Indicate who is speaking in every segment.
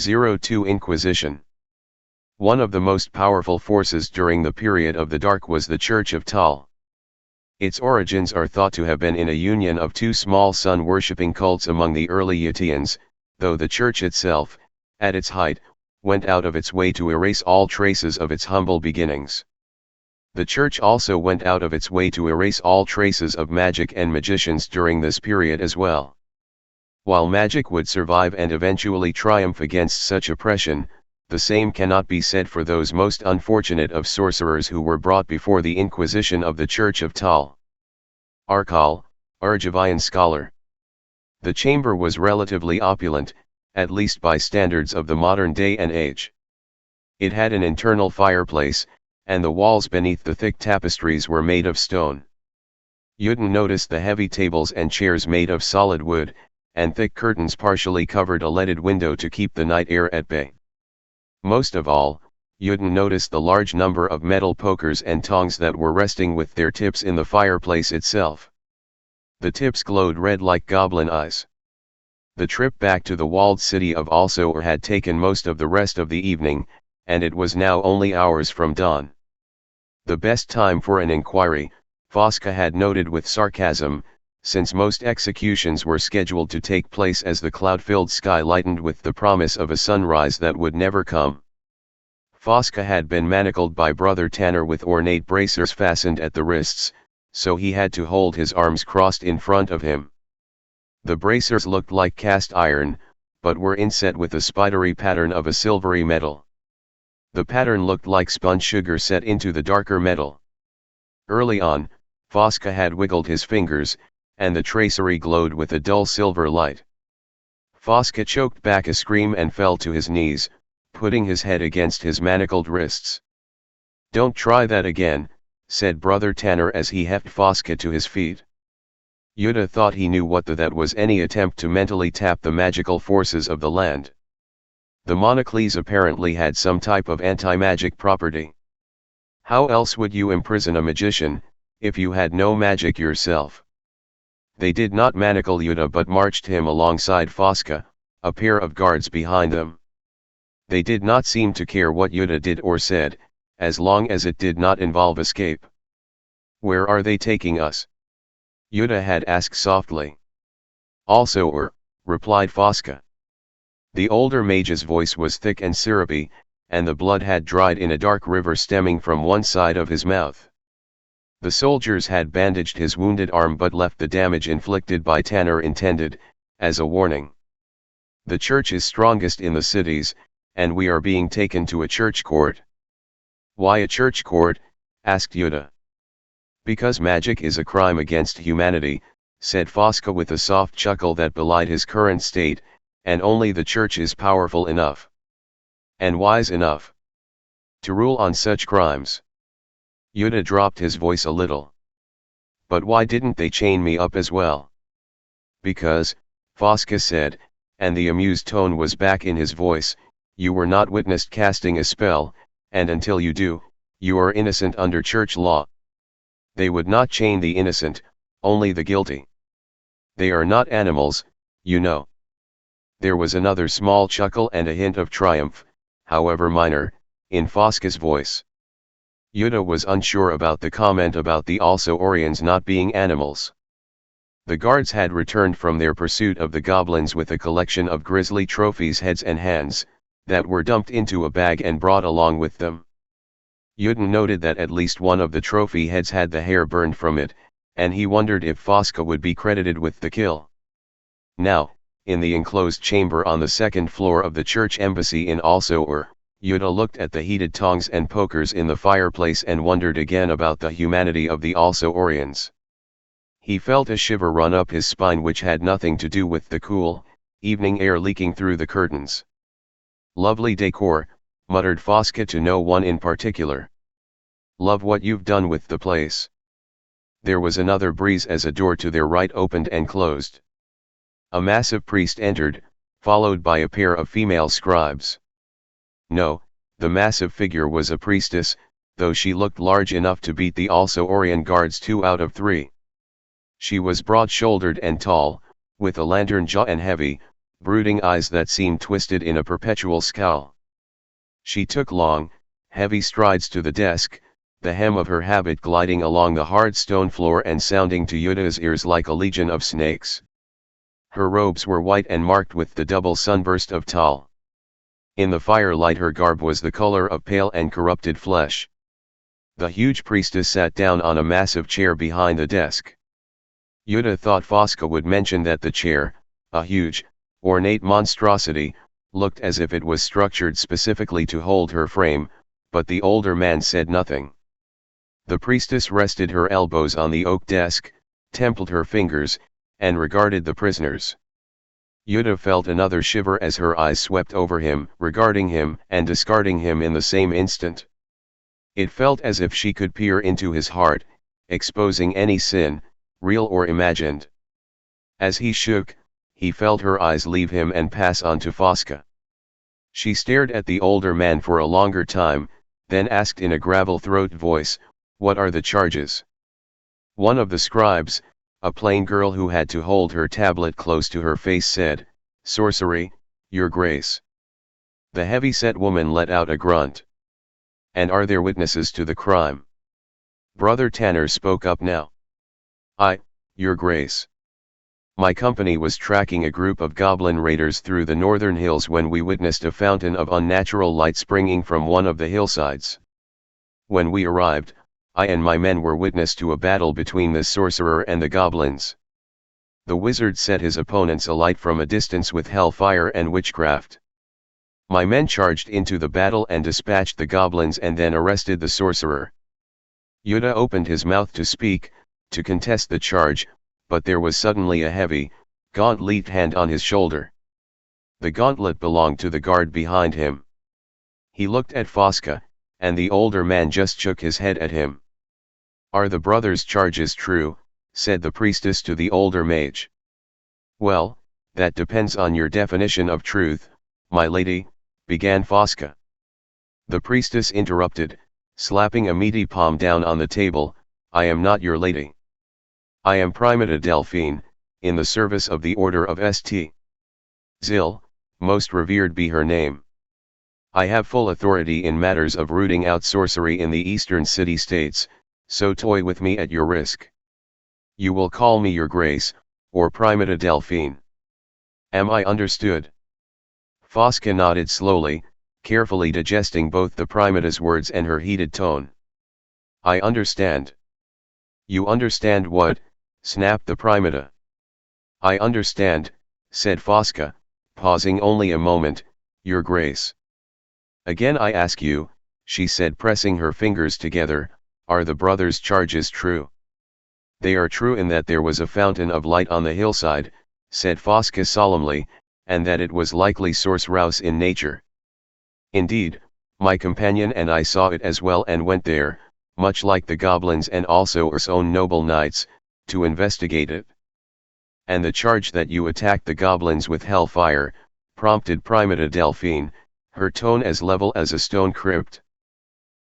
Speaker 1: 02 Inquisition. One of the most powerful forces during the period of the Dark was the Church of Tal. Its origins are thought to have been in a union of two small sun-worshipping cults among the early Utians, though the Church itself, at its height, went out of its way to erase all traces of its humble beginnings. The Church also went out of its way to erase all traces of magic and magicians during this period as well. While magic would survive and eventually triumph against such oppression, the same cannot be said for those most unfortunate of sorcerers who were brought before the Inquisition of the Church of Tal. Arkal, Argivian scholar. The chamber was relatively opulent, at least by standards of the modern day and age. It had an internal fireplace, and the walls beneath the thick tapestries were made of stone. Youdin noticed the heavy tables and chairs made of solid wood, and thick curtains partially covered a leaded window to keep the night air at bay. Most of all, Youdin noticed the large number of metal pokers and tongs that were resting with their tips in the fireplace itself. The tips glowed red like goblin eyes. The trip back to the walled city of Alsor had taken most of the rest of the evening, and it was now only hours from dawn. The best time for an inquiry, Fosca had noted with sarcasm, since most executions were scheduled to take place as the cloud-filled sky lightened with the promise of a sunrise that would never come. Fosca had been manacled by Brother Tanner with ornate bracers fastened at the wrists, so he had to hold his arms crossed in front of him. The bracers looked like cast iron, but were inset with a spidery pattern of a silvery metal. The pattern looked like spun sugar set into the darker metal. Early on, Fosca had wiggled his fingers, and the tracery glowed with a dull silver light. Fosca choked back a scream and fell to his knees, putting his head against his manacled wrists. "Don't try that again," said Brother Tanner as he heft Fosca to his feet. Jodah thought he knew what that was, any attempt to mentally tap the magical forces of the land. The Monocles apparently had some type of anti-magic property. How else would you imprison a magician, if you had no magic yourself? They did not manacle Jodah but marched him alongside Fosca, a pair of guards behind them. They did not seem to care what Jodah did or said, as long as it did not involve escape. "Where are they taking us?" Jodah had asked softly. "Alsor," replied Fosca. The older mage's voice was thick and syrupy, and the blood had dried in a dark river stemming from one side of his mouth. The soldiers had bandaged his wounded arm but left the damage inflicted by Tanner intended, as a warning. "The church is strongest in the cities, and we are being taken to a church court." "Why a church court?" asked Jodah. "Because magic is a crime against humanity," said Fosca with a soft chuckle that belied his current state, "and only the church is powerful enough and wise enough to rule on such crimes." Jodah dropped his voice a little. "But why didn't they chain me up as well?" "Because," Fosca said, and the amused tone was back in his voice, "you were not witnessed casting a spell, and until you do, you are innocent under church law. They would not chain the innocent, only the guilty. They are not animals, you know." There was another small chuckle and a hint of triumph, however minor, in Fosca's voice. Jodah was unsure about the comment about the Alsorians not being animals. The guards had returned from their pursuit of the goblins with a collection of grisly trophies, heads and hands, that were dumped into a bag and brought along with them. Youdin noted that at least one of the trophy heads had the hair burned from it, and he wondered if Fosca would be credited with the kill. Now, in the enclosed chamber on the second floor of the church embassy in Alsor, Jodah looked at the heated tongs and pokers in the fireplace and wondered again about the humanity of the Alsorians. He felt a shiver run up his spine which had nothing to do with the cool, evening air leaking through the curtains. "Lovely decor," muttered Fosca to no one in particular. "Love what you've done with the place." There was another breeze as a door to their right opened and closed. A massive priest entered, followed by a pair of female scribes. No, the massive figure was a priestess, though she looked large enough to beat the Alsorian guards 2 out of 3. She was broad-shouldered and tall, with a lantern jaw and heavy, brooding eyes that seemed twisted in a perpetual scowl. She took long, heavy strides to the desk, the hem of her habit gliding along the hard stone floor and sounding to Judah's ears like a legion of snakes. Her robes were white and marked with the double sunburst of Tal. In the firelight her garb was the color of pale and corrupted flesh. The huge priestess sat down on a massive chair behind the desk. Jodah thought Fosca would mention that the chair, a huge, ornate monstrosity, looked as if it was structured specifically to hold her frame, but the older man said nothing. The priestess rested her elbows on the oak desk, templed her fingers, and regarded the prisoners. Jodah felt another shiver as her eyes swept over him, regarding him and discarding him in the same instant. It felt as if she could peer into his heart, exposing any sin, real or imagined. As he shook, he felt her eyes leave him and pass on to Fosca. She stared at the older man for a longer time, then asked in a gravel-throat voice, "What are the charges?" One of the scribes, a plain girl who had to hold her tablet close to her face, said, "Sorcery, your grace." The heavy-set woman let out a grunt. "And are there witnesses to the crime?" Brother Tanner spoke up now. Your grace. My company was tracking a group of goblin raiders through the northern hills when we witnessed a fountain of unnatural light springing from one of the hillsides. When we arrived, I and my men were witness to a battle between the sorcerer and the goblins. The wizard set his opponents alight from a distance with hellfire and witchcraft. My men charged into the battle and dispatched the goblins and then arrested the sorcerer. Jodah opened his mouth to speak, to contest the charge, but there was suddenly a heavy, gauntleted hand on his shoulder. The gauntlet belonged to the guard behind him. He looked at Fosca, and the older man just shook his head at him. "Are the brothers' charges true?" said the priestess to the older mage. "Well, that depends on your definition of truth, my lady," began Fosca. The priestess interrupted, slapping a meaty palm down on the table, "I am not your lady. I am Primata Delphine, in the service of the Order of St. Zil, most revered be her name. I have full authority in matters of rooting out sorcery in the eastern city-states, so toy with me at your risk. You will call me your grace, or Primata Delphine. Am I understood?" Fosca nodded slowly, carefully digesting both the primata's words and her heated tone. "I understand." "You understand what?" snapped the primata. "I understand," said Fosca, pausing only a moment, "your grace." "Again I ask you," she said, pressing her fingers together, "are the brothers' charges true?" "They are true in that there was a fountain of light on the hillside," said Fosca solemnly, "and that it was likely sorcerous in nature. Indeed, my companion and I saw it as well and went there, much like the goblins and also our own noble knights, to investigate it." "And the charge that you attacked the goblins with hellfire," prompted Primata Delphine, her tone as level as a stone crypt.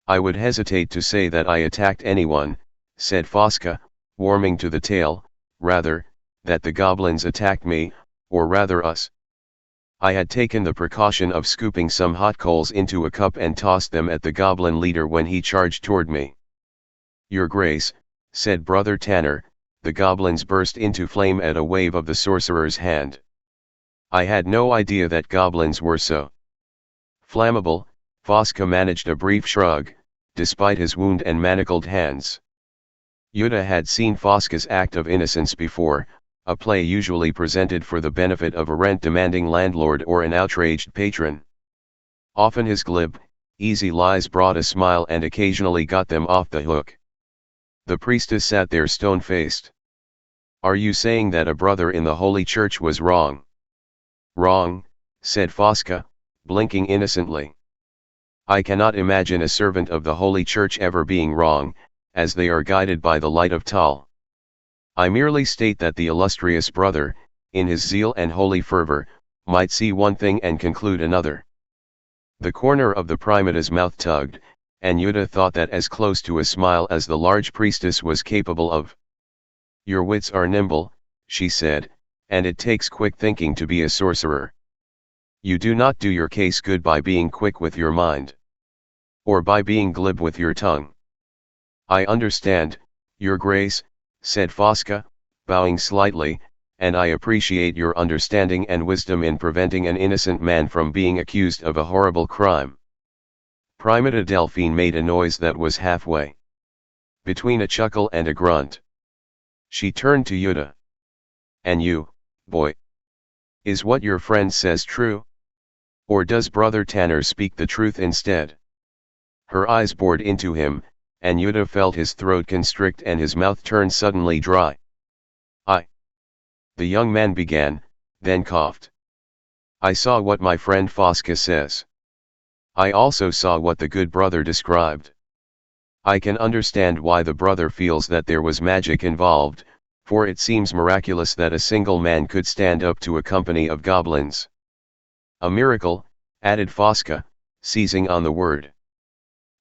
Speaker 1: "I would hesitate to say that I attacked anyone," said Fosca, warming to the tale, "rather, that the goblins attacked me, or rather us. I had taken the precaution of scooping some hot coals into a cup and tossed them at the goblin leader when he charged toward me." "Your grace," said Brother Tanner, "the goblins burst into flame at a wave of the sorcerer's hand. I had no idea that goblins were so flammable." Fosca managed a brief shrug, despite his wound and manacled hands. Jodah had seen Fosca's act of innocence before, a play usually presented for the benefit of a rent-demanding landlord or an outraged patron. Often his glib, easy lies brought a smile and occasionally got them off the hook. The priestess sat there stone-faced. "Are you saying that a brother in the Holy Church was wrong?" "Wrong," said Fosca, blinking innocently. "I cannot imagine a servant of the Holy Church ever being wrong, as they are guided by the light of Tal. I merely state that the illustrious brother, in his zeal and holy fervor, might see one thing and conclude another." The corner of the primata's mouth tugged, and Jodah thought that as close to a smile as the large priestess was capable of. "Your wits are nimble," she said, "and it takes quick thinking to be a sorcerer. You do not do your case good by being quick with your mind, or by being glib with your tongue. I understand, Your Grace, said Fosca, bowing slightly, and I appreciate your understanding and wisdom in preventing an innocent man from being accused of a horrible crime. Primata Delphine made a noise that was halfway between a chuckle and a grunt. She turned to Jodah. And you, boy? Is what your friend says true? Or does Brother Tanner speak the truth instead? Her eyes bored into him, and Jodah felt his throat constrict and his mouth turn suddenly dry. The young man began, then coughed. I saw what my friend Fosca says. I also saw what the good brother described. I can understand why the brother feels that there was magic involved, for it seems miraculous that a single man could stand up to a company of goblins. A miracle, added Fosca, seizing on the word.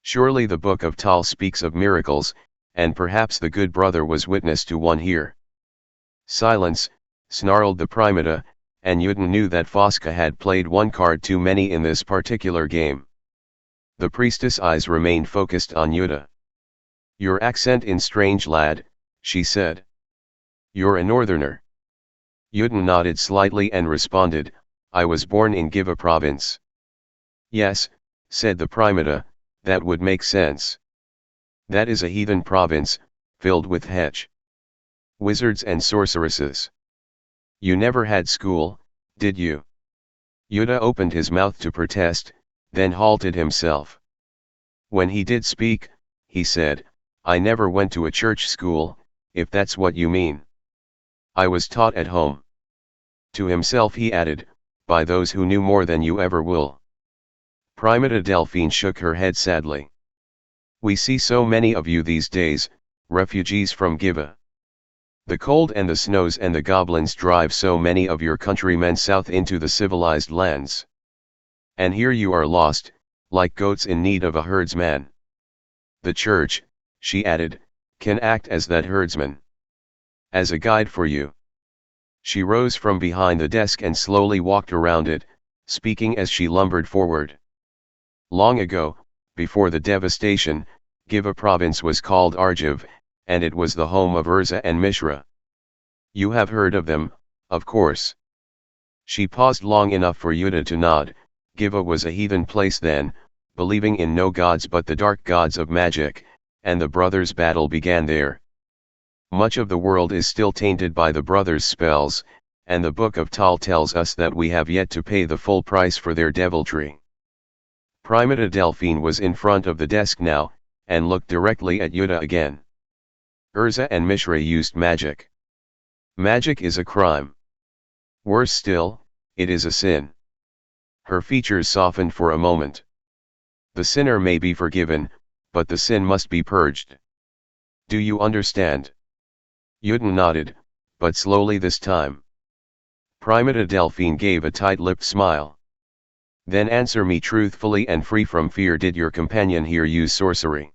Speaker 1: Surely the Book of Tal speaks of miracles, and perhaps the good brother was witness to one here. Silence, snarled the primata, and Jodah knew that Fosca had played one card too many in this particular game. The priestess' eyes remained focused on Jodah. Your accent is strange, lad, she said. You're a northerner. Jodah nodded slightly and responded, I was born in Giva province. Yes, said the primata, that would make sense. That is a heathen province, filled with hedge wizards and sorceresses. You never had school, did you? Jodah opened his mouth to protest, then halted himself. When he did speak, he said, I never went to a church school, if that's what you mean. I was taught at home. To himself he added, by those who knew more than you ever will. Primata Delphine shook her head sadly. We see so many of you these days, refugees from Giva. The cold and the snows and the goblins drive so many of your countrymen south into the civilized lands. And here you are lost, like goats in need of a herdsman. The church, she added, can act as that herdsman. As a guide for you. She rose from behind the desk and slowly walked around it, speaking as she lumbered forward. Long ago, before the devastation, Giva province was called Argiv, and it was the home of Urza and Mishra. You have heard of them, of course. She paused long enough for Jodah to nod. Giva was a heathen place then, believing in no gods but the dark gods of magic, and the brothers' battle began there. Much of the world is still tainted by the brothers' spells, and the Book of Tal tells us that we have yet to pay the full price for their deviltry. Primata Delphine was in front of the desk now, and looked directly at Jodah again. Urza and Mishra used magic. Magic is a crime. Worse still, it is a sin. Her features softened for a moment. The sinner may be forgiven, but the sin must be purged. Do you understand? Jodah nodded, but slowly this time. Primata Delphine gave a tight-lipped smile. Then answer me truthfully and free from fear, did your companion here use sorcery?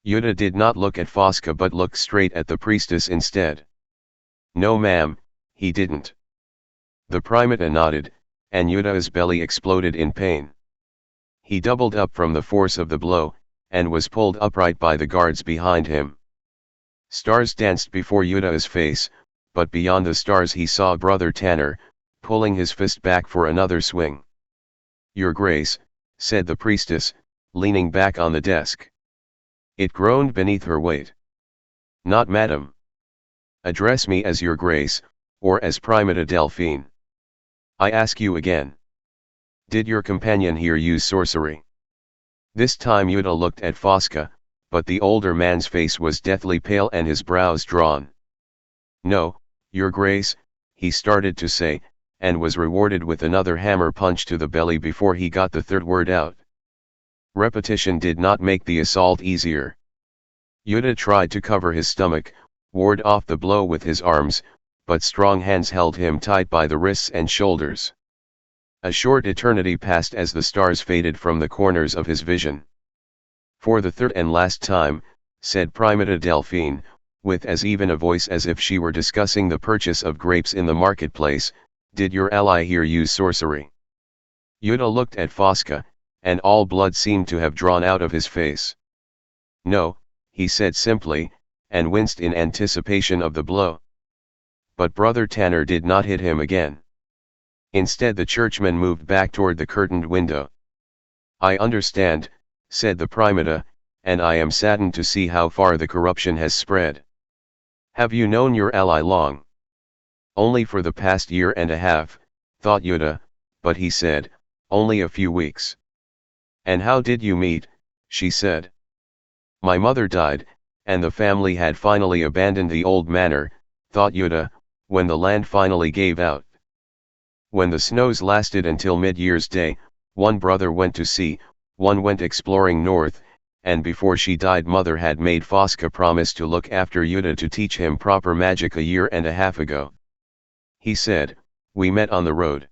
Speaker 1: Jodah did not look at Fosca but looked straight at the priestess instead. No ma'am, he didn't. The primata nodded, and Jodah's belly exploded in pain. He doubled up from the force of the blow, and was pulled upright by the guards behind him. Stars danced before Jodah's face, but beyond the stars he saw Brother Tanner, pulling his fist back for another swing. Your Grace, said the priestess, leaning back on the desk. It groaned beneath her weight. Not madam. Address me as Your Grace, or as Primata Delphine. I ask you again. Did your companion here use sorcery? This time Jodah looked at Fosca, but the older man's face was deathly pale and his brows drawn. No, Your Grace, he started to say, and was rewarded with another hammer punch to the belly before he got the third word out. Repetition did not make the assault easier. Jodah tried to cover his stomach, ward off the blow with his arms, but strong hands held him tight by the wrists and shoulders. A short eternity passed as the stars faded from the corners of his vision. For the third and last time, said Primata Delphine, with as even a voice as if she were discussing the purchase of grapes in the marketplace, did your ally here use sorcery? Jodah looked at Fosca, and all blood seemed to have drawn out of his face. "No," he said simply, and winced in anticipation of the blow. But Brother Tanner did not hit him again. Instead the churchman moved back toward the curtained window. "I understand," said the primata, "and I am saddened to see how far the corruption has spread. Have you known your ally long?" "Only for the past year and a half," thought Jodah, but he said, "Only a few weeks." "And how did you meet?" she said. "My mother died, and the family had finally abandoned the old manor," thought Jodah, "when the land finally gave out. When the snows lasted until mid-year's day, one brother went to sea, one went exploring north, and before she died mother had made Fosca promise to look after Jodah to teach him proper magic a year and a half ago. He said, we met on the road."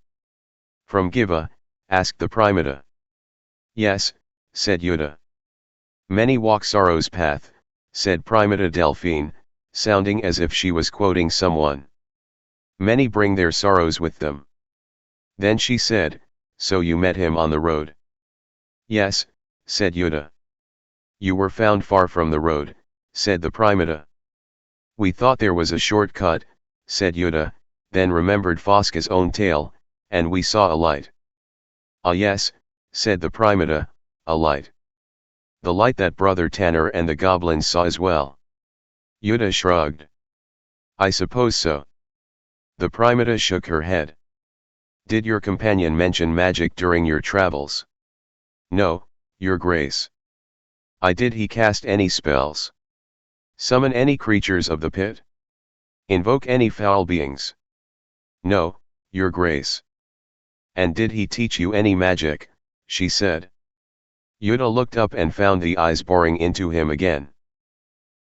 Speaker 1: "From Giva?" asked the primata. "Yes," said Jodah. "Many walk sorrow's path," said Primata Delphine, sounding as if she was quoting someone. "Many bring their sorrows with them." Then she said, "So you met him on the road?" "Yes," said Jodah. "You were found far from the road," said the primata. "We thought there was a short cut," said Jodah, then remembered Fosca's own tale, "and we saw a light." "Ah yes," said the primata, "a light. The light that Brother Tanner and the goblins saw as well." Jodah shrugged. "I suppose so." The primata shook her head. "Did your companion mention magic during your travels?" "No, your grace." Did he cast any spells? Summon any creatures of the pit? Invoke any foul beings?" "No, your grace." "And did he teach you any magic?" she said. Jodah looked up and found the eyes boring into him again.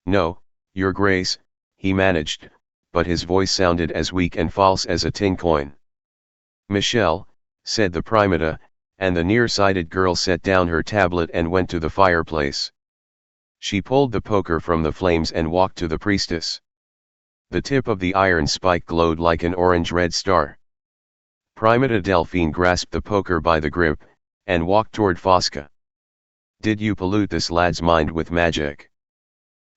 Speaker 1: "No, your grace," he managed, but his voice sounded as weak and false as a tin coin. "Michelle," said the primata, and the near-sighted girl set down her tablet and went to the fireplace. She pulled the poker from the flames and walked to the priestess. The tip of the iron spike glowed like an orange-red star. Primata Delphine grasped the poker by the grip, and walked toward Fosca. "Did you pollute this lad's mind with magic?"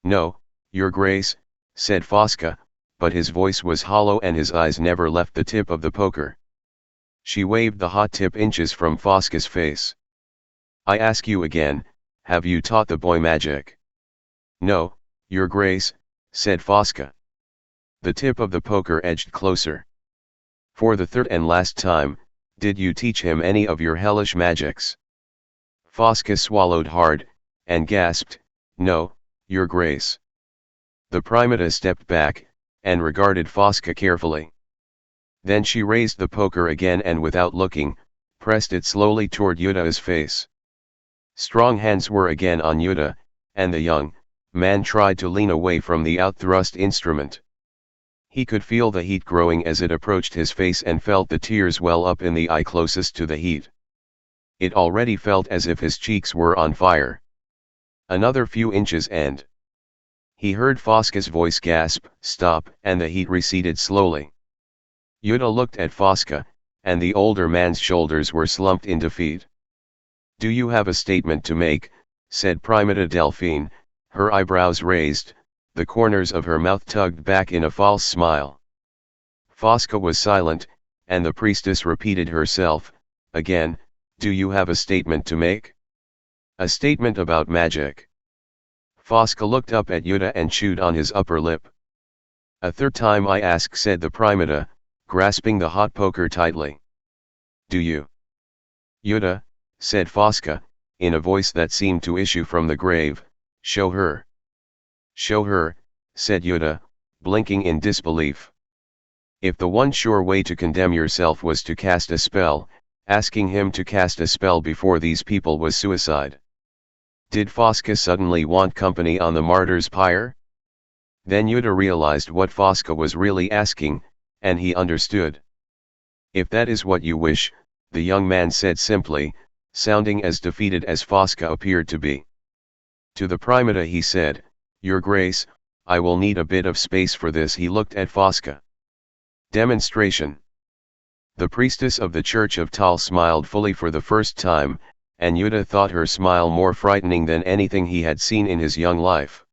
Speaker 1: "No, your grace," said Fosca, but his voice was hollow and his eyes never left the tip of the poker. She waved the hot tip inches from Fosca's face. "I ask you again, have you taught the boy magic?" "No, your grace," said Fosca. The tip of the poker edged closer. "For the third and last time, did you teach him any of your hellish magics?" Fosca swallowed hard, and gasped, "No, your grace." The primata stepped back, and regarded Fosca carefully. Then she raised the poker again and without looking, pressed it slowly toward Judah's face. Strong hands were again on Jodah, and the young man tried to lean away from the outthrust instrument. He could feel the heat growing as it approached his face and felt the tears well up in the eye closest to the heat. It already felt as if his cheeks were on fire. Another few inches and he heard Fosca's voice gasp, "Stop," and the heat receded slowly. Jodah looked at Fosca, and the older man's shoulders were slumped in defeat. "Do you have a statement to make?" said Primata Delphine, her eyebrows raised, the corners of her mouth tugged back in a false smile. Fosca was silent, and the priestess repeated herself, again, "Do you have a statement to make?" "A statement about magic." Fosca looked up at Jodah and chewed on his upper lip. "A third time I ask," said the primata, grasping the hot poker tightly. "Do you?" "Jodah," said Fosca, in a voice that seemed to issue from the grave, "show her." "Show her," said Jodah, blinking in disbelief. If the one sure way to condemn yourself was to cast a spell, asking him to cast a spell before these people was suicide. Did Fosca suddenly want company on the martyr's pyre? Then Jodah realized what Fosca was really asking, and he understood. "If that is what you wish," the young man said simply, sounding as defeated as Fosca appeared to be. To the primata he said, "Your Grace, I will need a bit of space for this." He looked at Fosca. "Demonstration." The priestess of the Church of Tal smiled fully for the first time, and Jodah thought her smile more frightening than anything he had seen in his young life.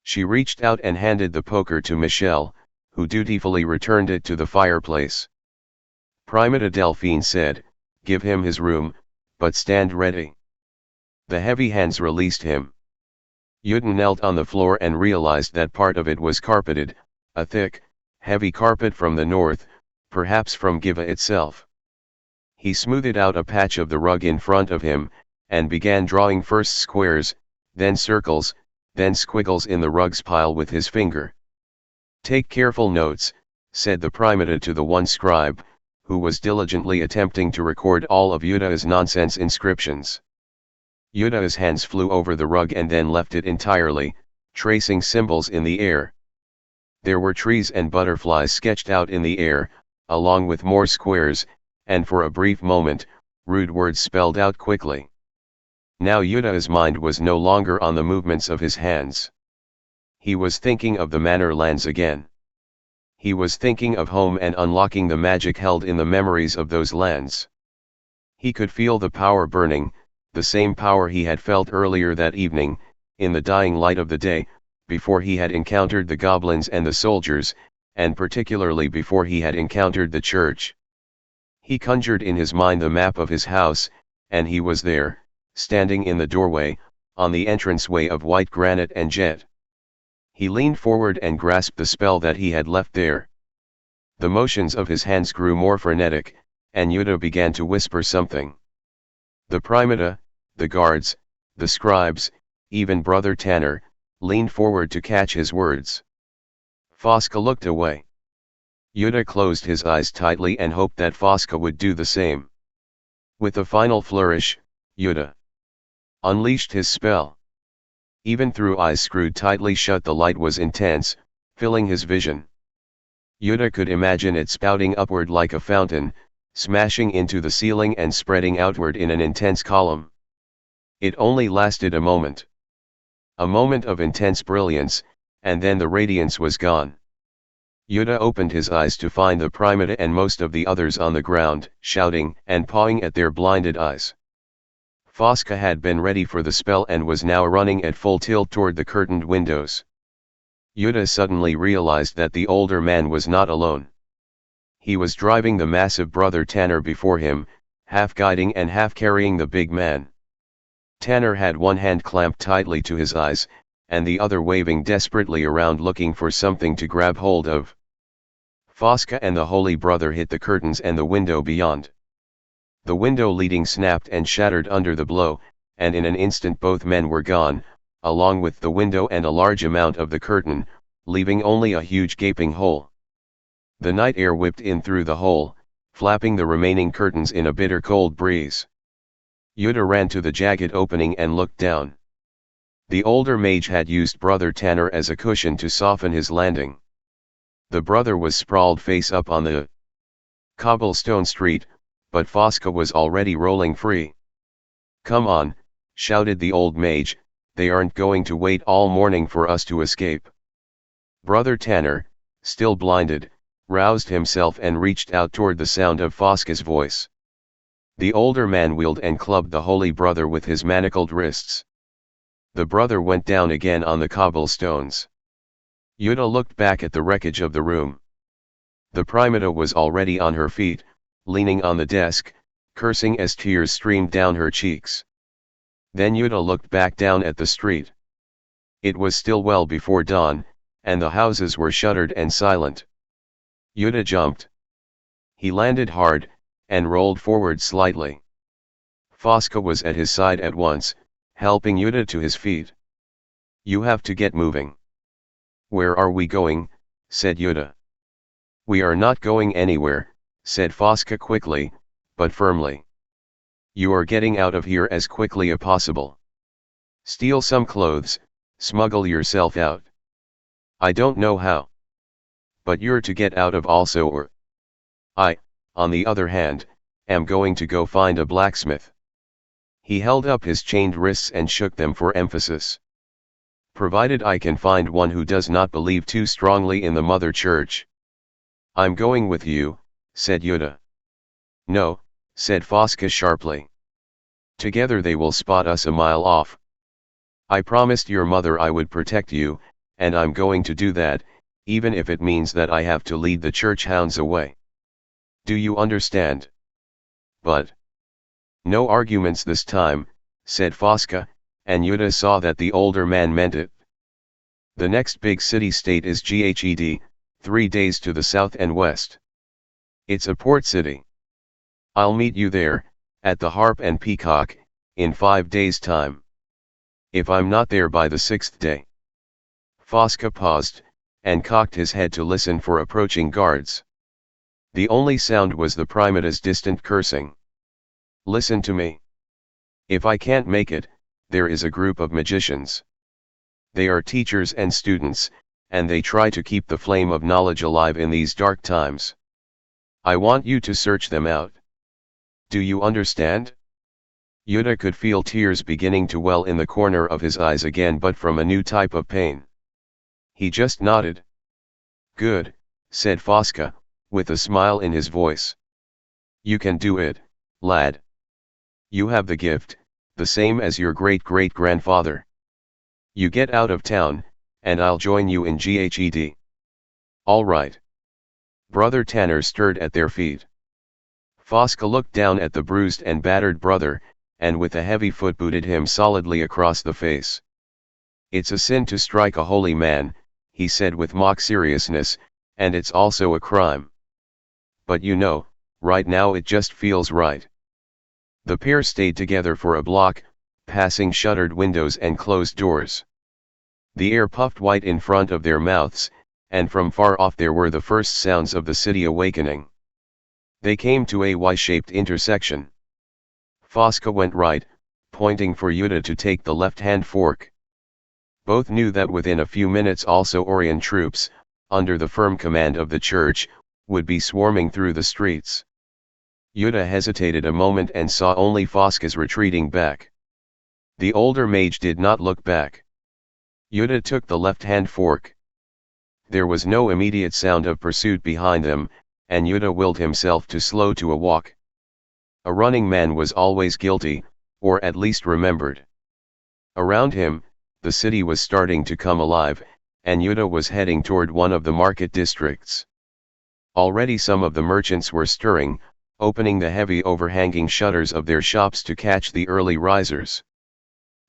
Speaker 1: She reached out and handed the poker to Michelle, who dutifully returned it to the fireplace. Primata Delphine said, "Give him his room, but stand ready." The heavy hands released him. Jodah knelt on the floor and realized that part of it was carpeted, a thick, heavy carpet from the north, perhaps from Giva itself. He smoothed out a patch of the rug in front of him, and began drawing first squares, then circles, then squiggles in the rug's pile with his finger. "Take careful notes," said the primata to the one scribe, who was diligently attempting to record all of Judah's nonsense inscriptions. Judah's hands flew over the rug and then left it entirely, tracing symbols in the air. There were trees and butterflies sketched out in the air, along with more squares, and for a brief moment, rude words spelled out quickly. Now Judah's mind was no longer on the movements of his hands. He was thinking of the manor lands again. He was thinking of home and unlocking the magic held in the memories of those lands. He could feel the power burning, the same power he had felt earlier that evening, in the dying light of the day, before he had encountered the goblins and the soldiers, and particularly before he had encountered the church. He conjured in his mind the map of his house, and he was there, standing in the doorway, on the entranceway of white granite and jet. He leaned forward and grasped the spell that he had left there. The motions of his hands grew more frenetic, and Jodah began to whisper something. The primata, the guards, the scribes, even Brother Tanner, leaned forward to catch his words. Fosca looked away. Jodah closed his eyes tightly and hoped that Fosca would do the same. With a final flourish, Jodah unleashed his spell. Even through eyes screwed tightly shut, the light was intense, filling his vision. Jodah could imagine it spouting upward like a fountain, smashing into the ceiling and spreading outward in an intense column. It only lasted a moment. A moment of intense brilliance, and then the radiance was gone. Jodah opened his eyes to find the primata and most of the others on the ground, shouting and pawing at their blinded eyes. Fosca had been ready for the spell and was now running at full tilt toward the curtained windows. Jodah suddenly realized that the older man was not alone. He was driving the massive Brother Tanner before him, half guiding and half carrying the big man. Tanner had one hand clamped tightly to his eyes, and the other waving desperately around looking for something to grab hold of. Fosca and the Holy Brother hit the curtains and the window beyond. The window leading snapped and shattered under the blow, and in an instant both men were gone, along with the window and a large amount of the curtain, leaving only a huge gaping hole. The night air whipped in through the hole, flapping the remaining curtains in a bitter cold breeze. Jodah ran to the jagged opening and looked down. The older mage had used Brother Tanner as a cushion to soften his landing. The brother was sprawled face up on the cobblestone street, but Fosca was already rolling free. "Come on," shouted the old mage, "they aren't going to wait all morning for us to escape." Brother Tanner, still blinded, roused himself and reached out toward the sound of Fosca's voice. The older man wheeled and clubbed the Holy Brother with his manacled wrists. The brother went down again on the cobblestones. Jodah looked back at the wreckage of the room. The primata was already on her feet, leaning on the desk, cursing as tears streamed down her cheeks. Then Jodah looked back down at the street. It was still well before dawn, and the houses were shuttered and silent. Jodah jumped. He landed hard, and rolled forward slightly. Fosca was at his side at once, helping Jodah to his feet. "You have to get moving." "Where are we going?" said Jodah. "We are not going anywhere," said Fosca quickly, but firmly. "You are getting out of here as quickly as possible. Steal some clothes, smuggle yourself out. I don't know how. But you're to get out of also, or I, on the other hand, am going to go find a blacksmith." He held up his chained wrists and shook them for emphasis. "Provided I can find one who does not believe too strongly in the Mother Church." "I'm going with you," said Jodah. No, said Fosca sharply. Together they will spot us a mile off. I promised your mother I would protect you, and I'm going to do that, even if it means that I have to lead the church hounds away. Do you understand? But no arguments this time, said Fosca, and Jodah saw that the older man meant it. The next big city-state is Ghed, 3 days to the south and west. It's a port city. I'll meet you there, at the Harp and Peacock, in 5 days' time. If I'm not there by the 6th day. Fosca paused, and cocked his head to listen for approaching guards. The only sound was the primata's distant cursing. Listen to me. If I can't make it, there is a group of magicians. They are teachers and students, and they try to keep the flame of knowledge alive in these dark times. I want you to search them out. Do you understand? Jodah could feel tears beginning to well in the corner of his eyes again, but from a new type of pain. He just nodded. Good, said Fosca, with a smile in his voice. You can do it, lad. You have the gift, the same as your great-great-grandfather. You get out of town, and I'll join you in Ghed. All right. Brother Tanner stirred at their feet. Fosca looked down at the bruised and battered brother, and with a heavy foot booted him solidly across the face. It's a sin to strike a holy man, he said with mock seriousness, and it's also a crime. But you know, right now it just feels right. The pair stayed together for a block, passing shuttered windows and closed doors. The air puffed white in front of their mouths, and from far off there were the first sounds of the city awakening. They came to a Y-shaped intersection. Fosca went right, pointing for Jodah to take the left-hand fork. Both knew that within a few minutes also Orion troops, under the firm command of the church, would be swarming through the streets. Jodah hesitated a moment and saw only Fosca's retreating back. The older mage did not look back. Jodah took the left-hand fork. There was no immediate sound of pursuit behind them, and Jodah willed himself to slow to a walk. A running man was always guilty, or at least remembered. Around him, the city was starting to come alive, and Jodah was heading toward one of the market districts. Already some of the merchants were stirring, opening the heavy overhanging shutters of their shops to catch the early risers.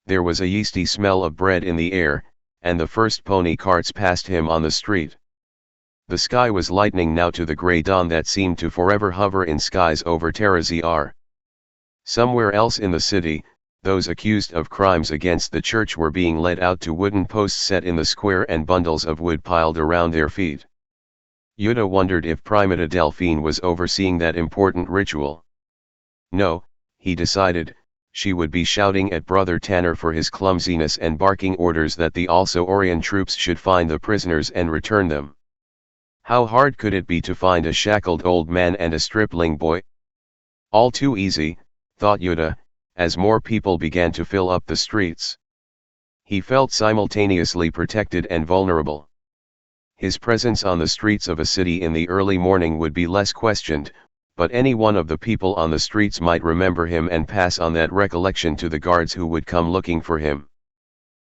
Speaker 1: There was a yeasty smell of bread in the air, and the first pony carts passed him on the street. The sky was lightening now to the grey dawn that seemed to forever hover in skies over Terra-Zr. Somewhere else in the city, those accused of crimes against the church were being led out to wooden posts set in the square and bundles of wood piled around their feet. Jodah wondered if Primata Delphine was overseeing that important ritual. No, he decided, she would be shouting at Brother Tanner for his clumsiness and barking orders that the also Orion troops should find the prisoners and return them. How hard could it be to find a shackled old man and a stripling boy? All too easy, thought Jodah, as more people began to fill up the streets. He felt simultaneously protected and vulnerable. His presence on the streets of a city in the early morning would be less questioned, but any one of the people on the streets might remember him and pass on that recollection to the guards who would come looking for him.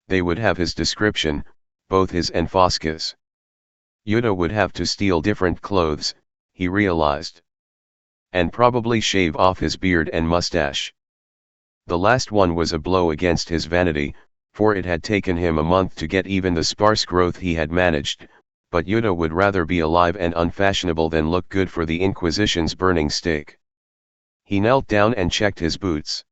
Speaker 1: They would have his description, both his and Fosca's. Jodah would have to steal different clothes, he realized. And probably shave off his beard and mustache. The last one was a blow against his vanity, for it had taken him a month to get even the sparse growth he had managed, but Jodah would rather be alive and unfashionable than look good for the Inquisition's burning stake. He knelt down and checked his boots.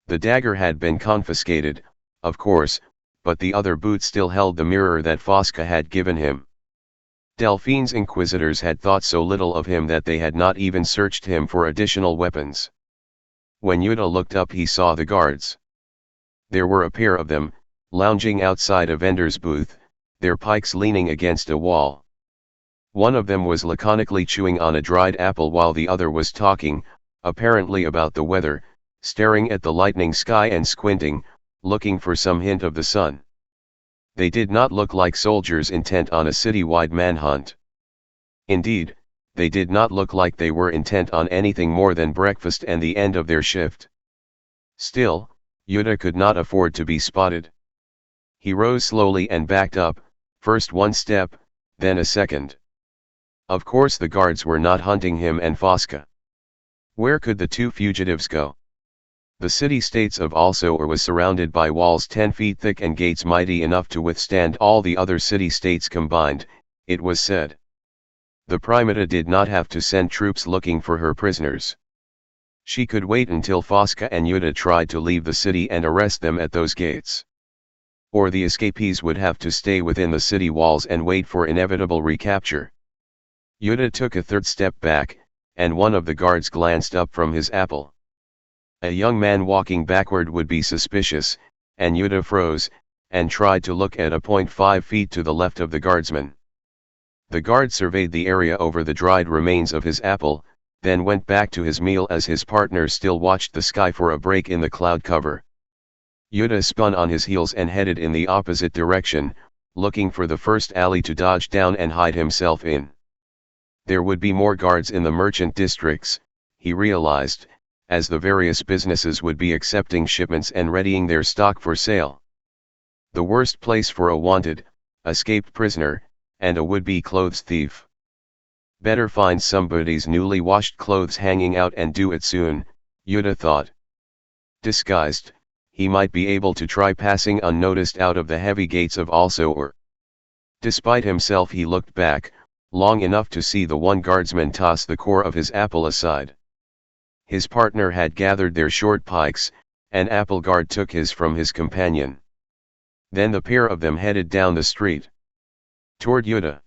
Speaker 1: The dagger had been confiscated, of course, but the other boot still held the mirror that Fosca had given him. Delphine's inquisitors had thought so little of him that they had not even searched him for additional weapons. When Jodah looked up he saw the guards. There were a pair of them, lounging outside a vendor's booth, their pikes leaning against a wall. One of them was laconically chewing on a dried apple while the other was talking, apparently about the weather, staring at the lightening sky and squinting, looking for some hint of the sun. They did not look like soldiers intent on a citywide manhunt. Indeed, they did not look like they were intent on anything more than breakfast and the end of their shift. Still, Jodah could not afford to be spotted. He rose slowly and backed up, first one step, then a second. Of course the guards were not hunting him and Fosca. Where could the two fugitives go? The city-states of Al-Sor was surrounded by walls 10 feet thick and gates mighty enough to withstand all the other city-states combined, it was said. The Primata did not have to send troops looking for her prisoners. She could wait until Fosca and Jodah tried to leave the city and arrest them at those gates. Or the escapees would have to stay within the city walls and wait for inevitable recapture. Jodah took a third step back, and one of the guards glanced up from his apple. A young man walking backward would be suspicious, and Jodah froze, and tried to look at a point 5 feet to the left of the guardsman. The guard surveyed the area over the dried remains of his apple, then went back to his meal as his partner still watched the sky for a break in the cloud cover. Jodah spun on his heels and headed in the opposite direction, looking for the first alley to dodge down and hide himself in. There would be more guards in the merchant districts, he realized, as the various businesses would be accepting shipments and readying their stock for sale. The worst place for a wanted, escaped prisoner, and a would-be clothes thief. Better find somebody's newly washed clothes hanging out and do it soon, Jodah thought. Disguised, he might be able to try passing unnoticed out of the heavy gates of Al-Sor. Despite himself he looked back, long enough to see the one guardsman toss the core of his apple aside. His partner had gathered their short pikes, and apple guard took his from his companion. Then the pair of them headed down the street. Toward Jodah.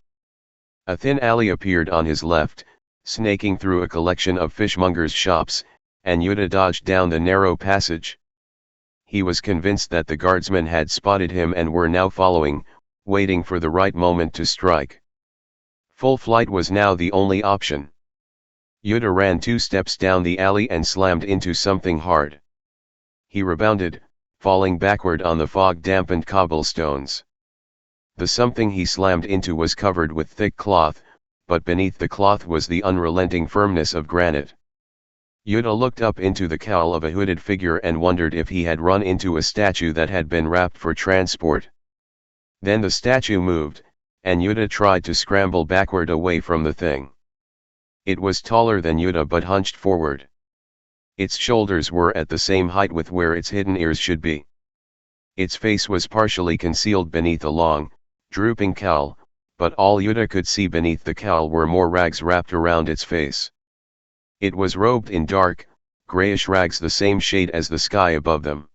Speaker 1: A thin alley appeared on his left, snaking through a collection of fishmongers' shops, and Jodah dodged down the narrow passage. He was convinced that the guardsmen had spotted him and were now following, waiting for the right moment to strike. Full flight was now the only option. Jodah ran 2 steps down the alley and slammed into something hard. He rebounded, falling backward on the fog-dampened cobblestones. The something he slammed into was covered with thick cloth, but beneath the cloth was the unrelenting firmness of granite. Jodah looked up into the cowl of a hooded figure and wondered if he had run into a statue that had been wrapped for transport. Then the statue moved, and Jodah tried to scramble backward away from the thing. It was taller than Jodah but hunched forward. Its shoulders were at the same height with where its hidden ears should be. Its face was partially concealed beneath a long, drooping cowl, but all Jodah could see beneath the cowl were more rags wrapped around its face. It was robed in dark, grayish rags the same shade as the sky above them.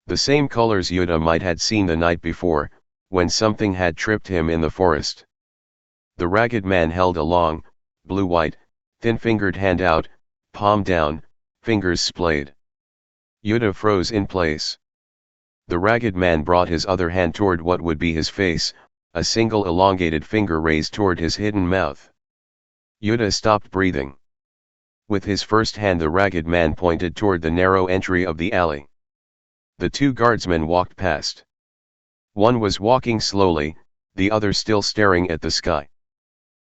Speaker 1: The same colors Jodah might had seen the night before, when something had tripped him in the forest. The ragged man held a long, blue-white, thin-fingered hand out, palm down, fingers splayed. Jodah froze in place. The ragged man brought his other hand toward what would be his face, a single elongated finger raised toward his hidden mouth. Jodah stopped breathing. With his first hand the ragged man pointed toward the narrow entry of the alley. The 2 guardsmen walked past. One was walking slowly, the other still staring at the sky.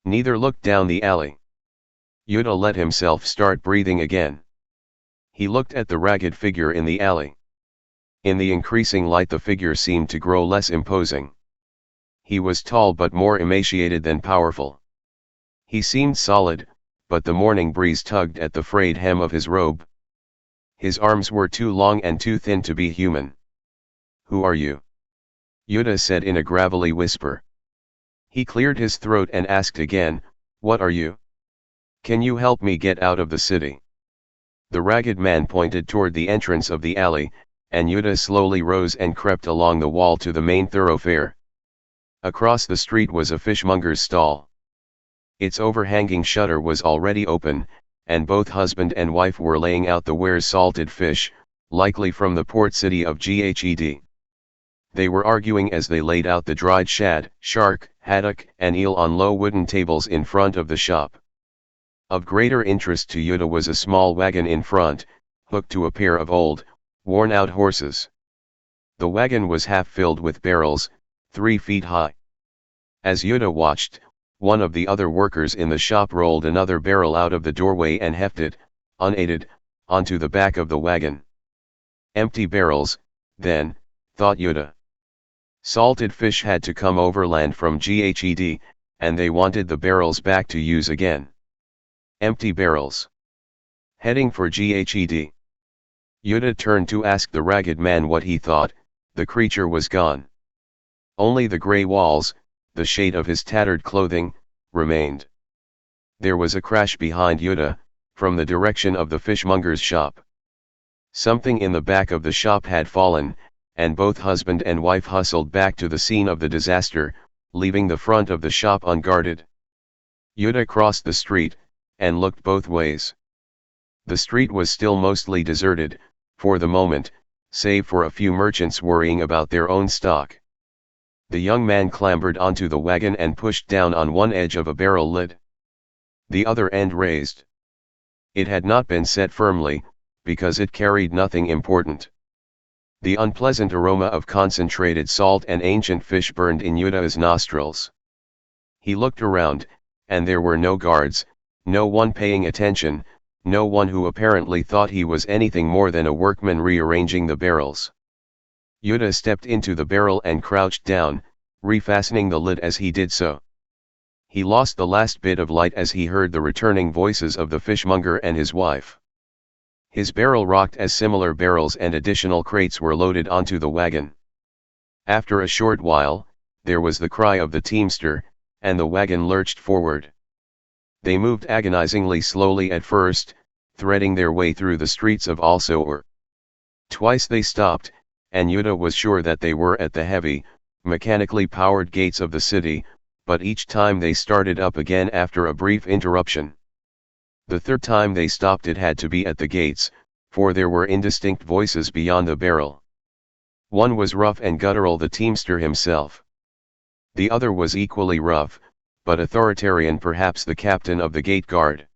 Speaker 1: Neither looked down the alley. Jodah let himself start breathing again. He looked at the ragged figure in the alley. In the increasing light the figure seemed to grow less imposing. He was tall but more emaciated than powerful. He seemed solid, but the morning breeze tugged at the frayed hem of his robe. His arms were too long and too thin to be human. "Who are you?" Jodah said in a gravelly whisper. He cleared his throat and asked again, "What are you? Can you help me get out of the city?" The ragged man pointed toward the entrance of the alley, and Jodah slowly rose and crept along the wall to the main thoroughfare. Across the street was a fishmonger's stall. Its overhanging shutter was already open, and both husband and wife were laying out the wares: salted fish, likely from the port city of Ghed. They were arguing as they laid out the dried shad, shark, haddock, and eel on low wooden tables in front of the shop. Of greater interest to Jodah was a small wagon in front, hooked to a pair of old, worn-out horses. The wagon was half filled with barrels, 3 feet high. As Jodah watched, one of the other workers in the shop rolled another barrel out of the doorway and hefted, unaided, onto the back of the wagon. Empty barrels, then, thought Jodah. Salted fish had to come overland from Ghed, and they wanted the barrels back to use again. Empty barrels. Heading for Ghed. Jodah turned to ask the ragged man what he thought. The creature was gone. Only the grey walls, the shade of his tattered clothing, remained. There was a crash behind Jodah, from the direction of the fishmonger's shop. Something in the back of the shop had fallen, and both husband and wife hustled back to the scene of the disaster, leaving the front of the shop unguarded. Jodah crossed the street, and looked both ways. The street was still mostly deserted, for the moment, save for a few merchants worrying about their own stock. The young man clambered onto the wagon and pushed down on one edge of a barrel lid. The other end raised. It had not been set firmly, because it carried nothing important. The unpleasant aroma of concentrated salt and ancient fish burned in Jodah's nostrils. He looked around, and there were no guards, no one paying attention, no one who apparently thought he was anything more than a workman rearranging the barrels. Jodah stepped into the barrel and crouched down, refastening the lid as he did so. He lost the last bit of light as he heard the returning voices of the fishmonger and his wife. His barrel rocked as similar barrels and additional crates were loaded onto the wagon. After a short while, there was the cry of the teamster, and the wagon lurched forward. They moved agonizingly slowly at first, threading their way through the streets of Al-Sowr. Twice they stopped, and Jodah was sure that they were at the heavy, mechanically powered gates of the city, but each time they started up again after a brief interruption. The third time they stopped it had to be at the gates, for there were indistinct voices beyond the barrel. One was rough and guttural, the teamster himself. The other was equally rough, but authoritarian, perhaps the captain of the gate guard.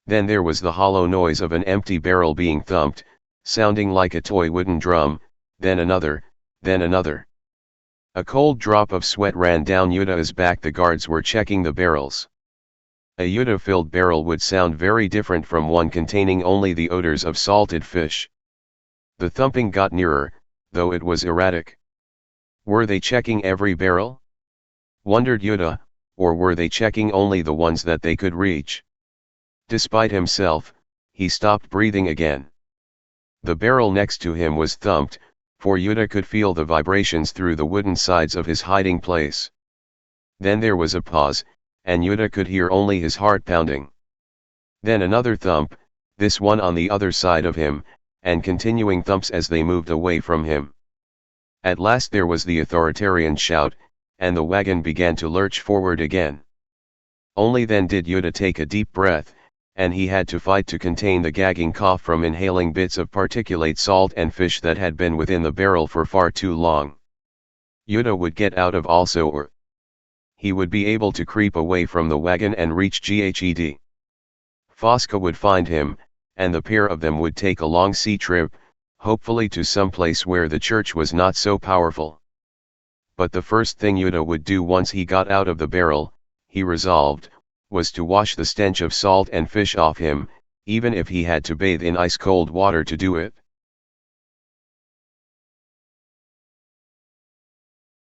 Speaker 1: Then there was the hollow noise of an empty barrel being thumped, sounding like a toy wooden drum, then another, then another. A cold drop of sweat ran down Jodah's back. The guards were checking the barrels. A Jodah-filled barrel would sound very different from one containing only the odors of salted fish. The thumping got nearer, though it was erratic. Were they checking every barrel? Wondered Jodah, or were they checking only the ones that they could reach? Despite himself, he stopped breathing again. The barrel next to him was thumped, for Jodah could feel the vibrations through the wooden sides of his hiding place. Then there was a pause, and Jodah could hear only his heart pounding. Then another thump, this one on the other side of him, and continuing thumps as they moved away from him. At last there was the authoritarian shout, and the wagon began to lurch forward again. Only then did Jodah take a deep breath, and he had to fight to contain the gagging cough from inhaling bits of particulate salt and fish that had been within the barrel for far too long. Jodah would get out of Al-Sowr. He would be able to creep away from the wagon and reach Ghed. Fosca would find him, and the pair of them would take a long sea trip, hopefully to some place where the church was not so powerful. But the first thing Jodah would do once he got out of the barrel, he resolved, was to wash the stench of salt and fish off him, even if he had to bathe in ice-cold water to do it.